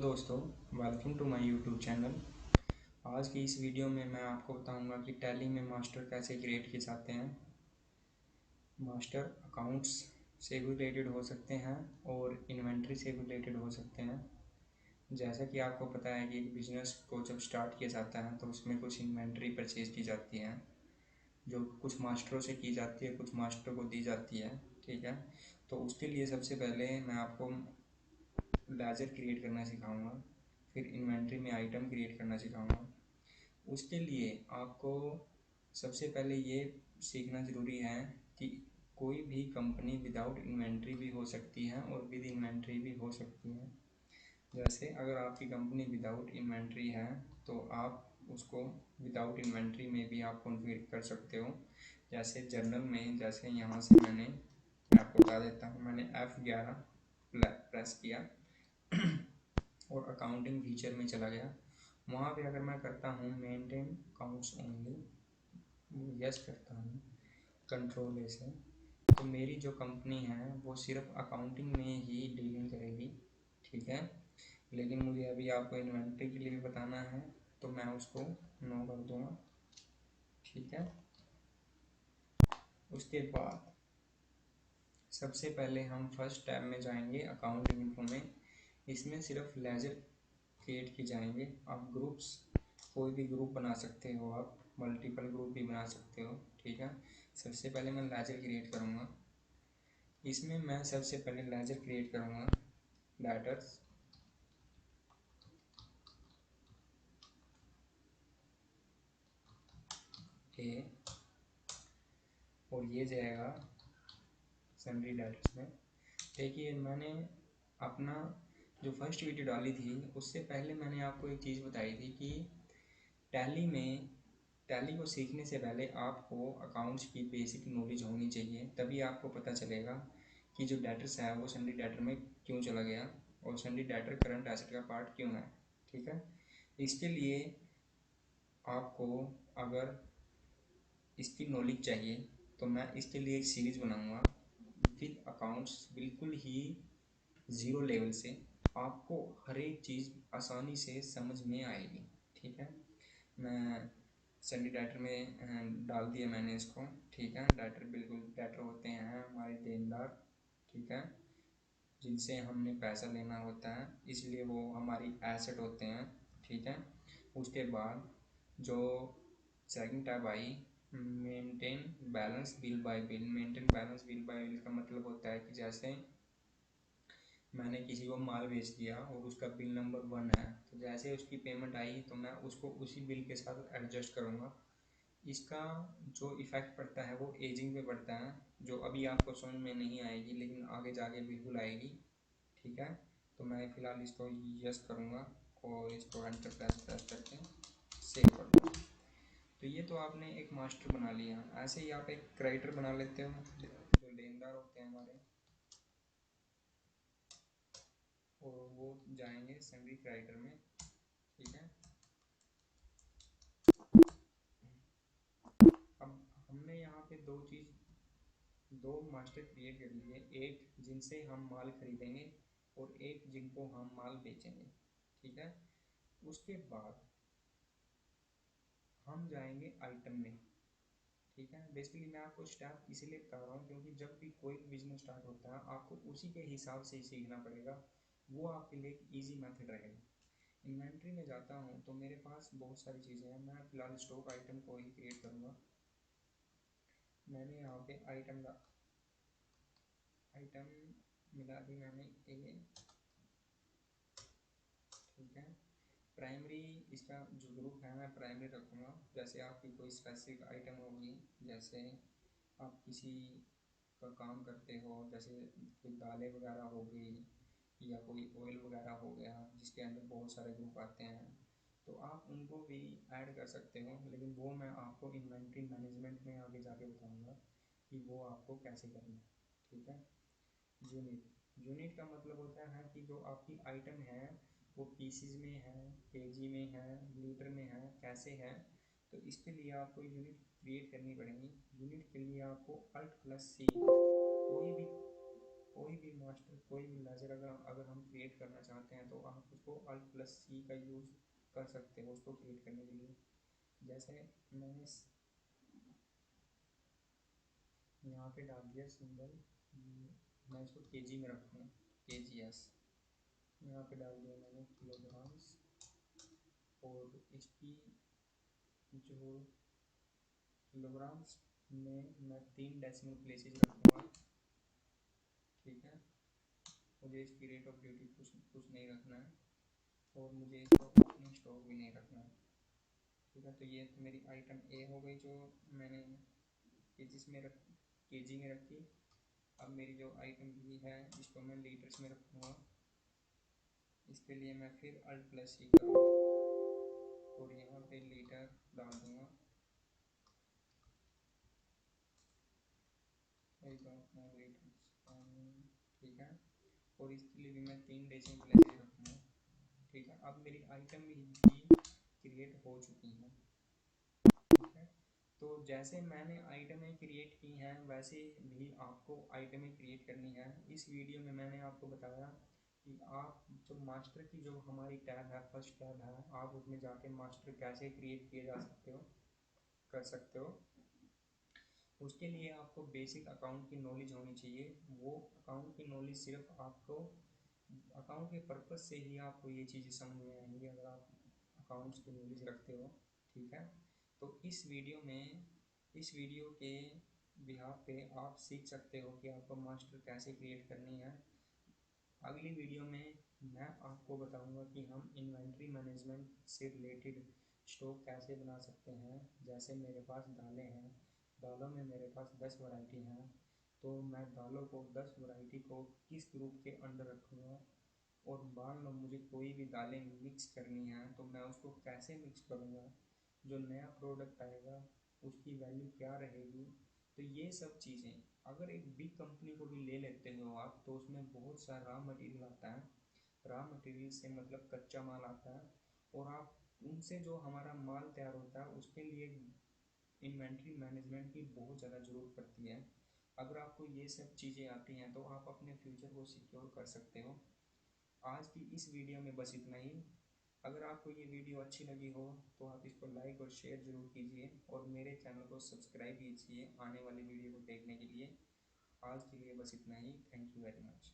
दोस्तों, welcome to my YouTube channel. आज की इस वीडियो में मैं आपको बताऊंगा कि टैली में मास्टर कैसे क्रिएट किए जाते हैं। मास्टर अकाउंट्स से भी रिलेटेड हो सकते हैं और इन्वेंट्री से भी रिलेटेड हो सकते हैं। जैसा कि आपको पता है कि एक बिजनेस को जब स्टार्ट किया जाता है तो उसमें कुछ इन्वेंट्री परचेज की जाती है, जो कुछ मास्टरों से की जाती है, कुछ मास्टरों को दी जाती है। ठीक है, तो उसके लिए सबसे पहले मैं आपको लेजर क्रिएट करना सिखाऊंगा, फिर इन्वेंट्री में आइटम क्रिएट करना सिखाऊंगा। उसके लिए आपको सबसे पहले ये सीखना ज़रूरी है कि कोई भी कंपनी विदाउट इन्वेंट्री भी हो सकती है और विद इन्वेंट्री भी हो सकती है। जैसे अगर आपकी कंपनी विदाउट इन्वेंट्री है तो आप उसको विदाउट इन्वेंट्री में भी आप कॉन्फ़िगर कर सकते हो। जैसे जर्नल में, जैसे यहाँ से मैं आपको बता देता हूँ, मैंने F11 प्रेस किया और अकाउंटिंग फीचर में चला गया। वहाँ पे अगर मैं करता हूँ मेंटेन अकाउंट्स ओनली, यस करता हूँ कंट्रोल ए से, तो मेरी जो कंपनी है वो सिर्फ अकाउंटिंग में ही डीलिंग करेगी। ठीक है, लेकिन मुझे अभी आपको इन्वेंट्री के लिए भी बताना है तो मैं उसको नो कर दूँगा। ठीक है, उसके बाद सबसे पहले हम फर्स्ट टैब में जाएंगे अकाउंटिंग इन्फो में। इसमें सिर्फ लेजर क्रिएट की जाएंगे। आप ग्रुप्स, कोई भी ग्रुप बना सकते हो, आप मल्टीपल ग्रुप भी बना सकते हो। ठीक है, सबसे पहले मैं लेजर क्रिएट करूँगा। इसमें मैं सबसे पहले लेजर क्रिएट करूँगा लेटर्स ए, और ये जाएगा सन्ड्री लेटर्स में। देखिए, मैंने अपना जो फर्स्ट वीडियो डाली थी उससे पहले मैंने आपको एक चीज़ बताई थी कि टैली में, टैली को सीखने से पहले आपको अकाउंट्स की बेसिक नॉलेज होनी चाहिए, तभी आपको पता चलेगा कि जो डेटर्स है वो सन्ड्री डेटर में क्यों चला गया और सन्ड्री डेटर करंट एसेट का पार्ट क्यों है। ठीक है, इसके लिए आपको अगर इसकी नॉलेज चाहिए तो मैं इसके लिए एक सीरीज़ बनाऊंगा विद अकाउंट्स, बिल्कुल ही ज़ीरो लेवल से। आपको हर एक चीज़ आसानी से समझ में आएगी। ठीक है, मैं सन्ड्री डेटर में डाल दिया मैंने इसको। ठीक है, डेटर बिल्कुल डेटर होते हैं हमारे देनदार। ठीक है, जिनसे हमने पैसा लेना होता है, इसलिए वो हमारी एसेट होते हैं। ठीक है, उसके बाद जो second tab I maintain balance bill bye bill. Maintain balance bill bye bill का मतलब होता है कि जैसे मैंने किसी को माल बेच दिया और उसका बिल नंबर 1 है, तो जैसे उसकी पेमेंट आई तो मैं उसको उसी बिल के साथ एडजस्ट करूँगा। इसका जो इफ़ेक्ट पड़ता है वो एजिंग पे पड़ता है, जो अभी आपको समझ में नहीं आएगी लेकिन आगे जाके बिल्कुल आएगी। ठीक है, तो मैं फ़िलहाल इसको यस करूँगा और इसको एंटर प्रेस करके सेव कर दूँगा। तो ये तो आपने एक मास्टर बना लिया। ऐसे ही आप एक क्रेडिटर बना लेते हो, जो लेनदार होते हैं हमारे, और वो जाएंगे सन्ड्री क्रेडिटर में। ठीक है, अब हमने यहाँ पे दो मास्टर क्रिएट कर लिए, एक जिनसे हम माल खरीदेंगे और एक जिनको हम माल बेचेंगे। ठीक है, उसके बाद हम जाएंगे आइटम में। ठीक है, बेसिकली मैं आपको स्टेप इसलिए बता रहा हूँ क्योंकि जब भी कोई बिजनेस स्टार्ट होता है आपको उसी के हिसाब से ही सीखना पड़ेगा, वो आपके लिए एक ईजी मेथड रहेगा। इन्वेंट्री में जाता हूँ तो मेरे पास बहुत सारी चीज़ें हैं। मैं फ़िलहाल स्टॉक आइटम को ही क्रिएट करूँगा। मैंने यहाँ पे आइटम मिला दी मैंने ए। ठीक है, प्राइमरी, इसका जो ग्रुप है मैं प्राइमरी रखूँगा। जैसे आपकी कोई स्पेसिफिक आइटम होगी, जैसे आप किसी का काम करते हो, जैसे कोई दालें वगैरह हो गई या कोई ऑयल वगैरह हो गया जिसके अंदर बहुत सारे ग्रुप आते हैं, तो आप उनको भी ऐड कर सकते हो, लेकिन वो मैं आपको इन्वेंट्री मैनेजमेंट में आगे जाके बताऊंगा कि वो आपको कैसे करना है। ठीक है, यूनिट, यूनिट का मतलब होता है कि जो आपकी आइटम है वो पीसीज में है, केजी में है, लीटर में है, कैसे है। तो इसके लिए आपको यूनिट क्रिएट करनी पड़ेगी। यूनिट के लिए आपको Alt+C, कोई भी कोई भी मास्टर, कोई भी लेजर अगर हम क्रिएट करना चाहते हैं तो आप उसको Alt+C का यूज़ कर सकते हो उसको क्रिएट करने के लिए। जैसे मैंने यहाँ पे डाल दिया सिंबल, मैं इसको केजी में रखूँगा, KGS। यहाँ पे डाल दिया मैंने किलोग्राम्स, और इसकी जो किलोग्राम्स में मैं 3 डेसिमल प्लेसेस रखूँगा, ठीक है। मुझे इसकी रेट ऑफ ड्यूटी कुछ नहीं रखना है, और मुझे इसका ओपनिंग स्टॉक भी नहीं रखना है, ठीक है। तो ये तो मेरी आइटम ए हो गई जो मैंने केजीस में केजी में रखी। अब मेरी जो आइटम बी है इसको मैं लीटर्स में रखूँगा। इसके लिए मैं फिर Alt+C करूँगा और यहाँ पे लीटर डाल दूँगा, ठीक है। और इसके लिए भी मैं 3 डेसिमल प्लेसेस रखूँगा, ठीक है। अब मेरी आइटम भी क्रिएट हो चुकी है, ठीक है। तो जैसे मैंने आइटमें क्रिएट की हैं वैसे भी आपको आइटमें क्रिएट करनी है। इस वीडियो में मैंने आपको बताया कि आप जो मास्टर की जो हमारी टैब है, फर्स्ट टैब है, आप उसमें जाके मास्टर कैसे क्रिएट किए जा सकते हो, कर सकते हो। उसके लिए आपको बेसिक अकाउंट की नॉलेज होनी चाहिए। वो अकाउंट की नॉलेज सिर्फ आपको अकाउंट के पर्पज़ से ही आपको ये चीज़ें समझ में आएंगी अगर आप अकाउंट्स की नॉलेज रखते हो, ठीक है। तो इस वीडियो के बिहाफ पे आप सीख सकते हो कि आपको मास्टर कैसे क्रिएट करनी है। अगली वीडियो में मैं आपको बताऊंगा कि हम इन्वेंट्री मैनेजमेंट से रिलेटेड स्टॉक कैसे बना सकते हैं। जैसे मेरे पास दालें हैं, दालों में मेरे पास 10 वैरायटी हैं, तो मैं दालों को 10 वैरायटी को किस ग्रुप के अंडर रखूँगा, और मान लो मुझे कोई भी दालें मिक्स करनी है तो मैं उसको कैसे मिक्स करूँगा, जो नया प्रोडक्ट आएगा उसकी वैल्यू क्या रहेगी। तो ये सब चीज़ें अगर एक बिग कंपनी को भी ले लेते हो आप तो उसमें बहुत सा रॉ मटेरियल आता है। रॉ मटेरियल से मतलब कच्चा माल आता है, और आप उनसे जो हमारा माल तैयार होता है उसके लिए इन्वेंट्री मैनेजमेंट की बहुत ज़्यादा ज़रूरत पड़ती है। अगर आपको ये सब चीज़ें आती हैं तो आप अपने फ्यूचर को सिक्योर कर सकते हो। आज की इस वीडियो में बस इतना ही। अगर आपको ये वीडियो अच्छी लगी हो तो आप इसको लाइक और शेयर ज़रूर कीजिए, और मेरे चैनल को सब्सक्राइब कीजिए आने वाली वीडियो को देखने के लिए। आज के लिए बस इतना ही। Thank you very much.